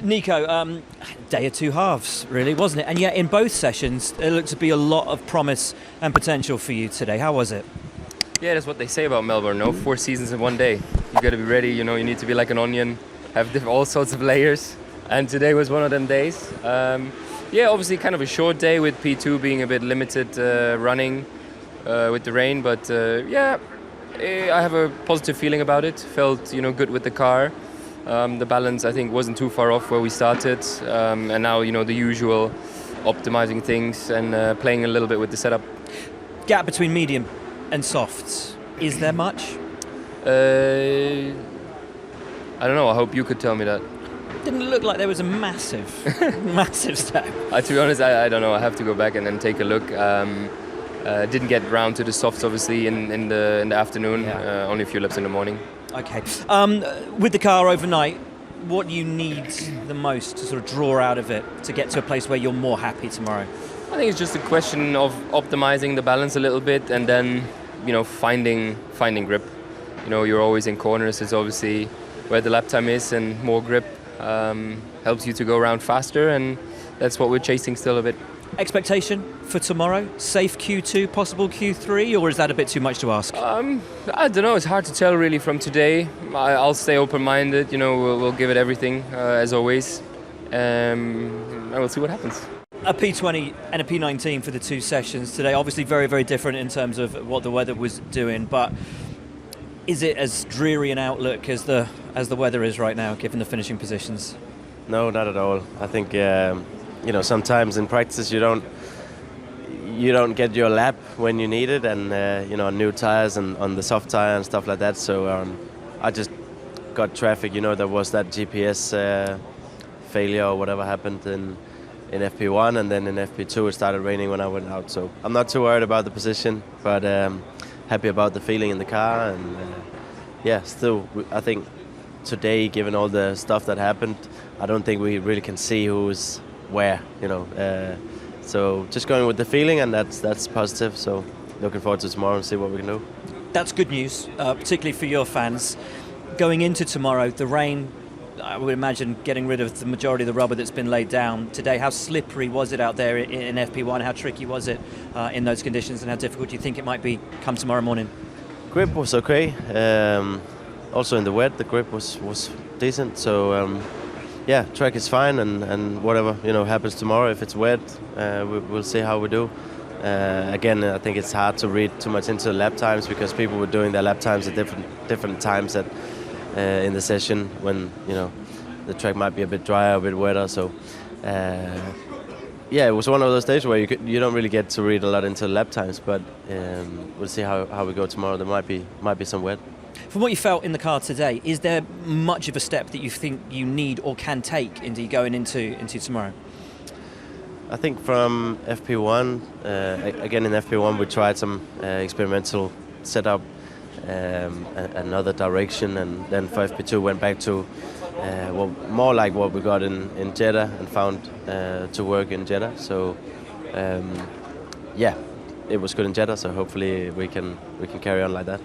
Nico, day of two halves, really, wasn't it? And yet in both sessions, there looked to be a lot of promise and potential for you today. How was it? Yeah, that's what they say about Melbourne, no? 4 seasons in one day. You got to be ready, you need to be like an onion, have all sorts of layers. And today was one of them days. Obviously kind of a short day with P2 being a bit limited running with the rain. But I have a positive feeling about it. Felt, good with the car. The balance, I think, wasn't too far off where we started. And now, the usual optimizing things and playing a little bit with the setup. Gap between medium and softs, is there much? I don't know. I hope you could tell me that. Didn't look like there was a massive step. To be honest, I don't know. I have to go back and then take a look. Didn't get round to the softs, obviously, in the afternoon. Yeah. Only a few laps in the morning. Okay. With the car overnight, what do you need the most to sort of draw out of it to get to a place where you're more happy tomorrow? I think it's just a question of optimizing the balance a little bit and then, finding grip. You're always in corners. It's obviously where the lap time is, and more grip helps you to go around faster, and that's what we're chasing still a bit. Expectation for tomorrow? Safe Q2, possible Q3, or is that a bit too much to ask? I don't know. It's hard to tell really from today. I'll stay open-minded. We'll give it everything as always, and we'll see what happens. A P20 and a P19 for the two sessions today. Obviously very, very different in terms of what the weather was doing, but is it as dreary an outlook as the weather is right now, given the finishing positions? No, not at all. I think sometimes in practice you don't get your lap when you need it, and new tires and on the soft tire and stuff like that. So I just got traffic. There was that GPS failure or whatever happened in FP1, and then in FP2 it started raining when I went out. So I'm not too worried about the position, but happy about the feeling in the car. And still, I think today, given all the stuff that happened, I don't think we really can see who's where. So just going with the feeling, and that's positive. So looking forward to tomorrow and see what we can do. That's good news, particularly for your fans. Going into tomorrow, the rain, I would imagine, getting rid of the majority of the rubber that's been laid down today. How slippery was it out there in FP1? How tricky was it in those conditions, and how difficult do you think it might be come tomorrow morning? Grip was okay. Also in the wet, the grip was decent. So track is fine, and whatever happens tomorrow. If it's wet, we'll see how we do. Again, I think it's hard to read too much into lap times, because people were doing their lap times at different times in the session, when the track might be a bit drier, a bit wetter. So it was one of those days where you don't really get to read a lot into lap times, but we'll see how we go tomorrow. There might be some wet. From what you felt in the car today, is there much of a step that you think you need or can take going into tomorrow? I think from FP1, again in FP1 we tried some experimental setup, another direction, and then for FP2 went back to more like what we got in Jeddah and found to work in Jeddah. So it was good in Jeddah, so hopefully we can carry on like that.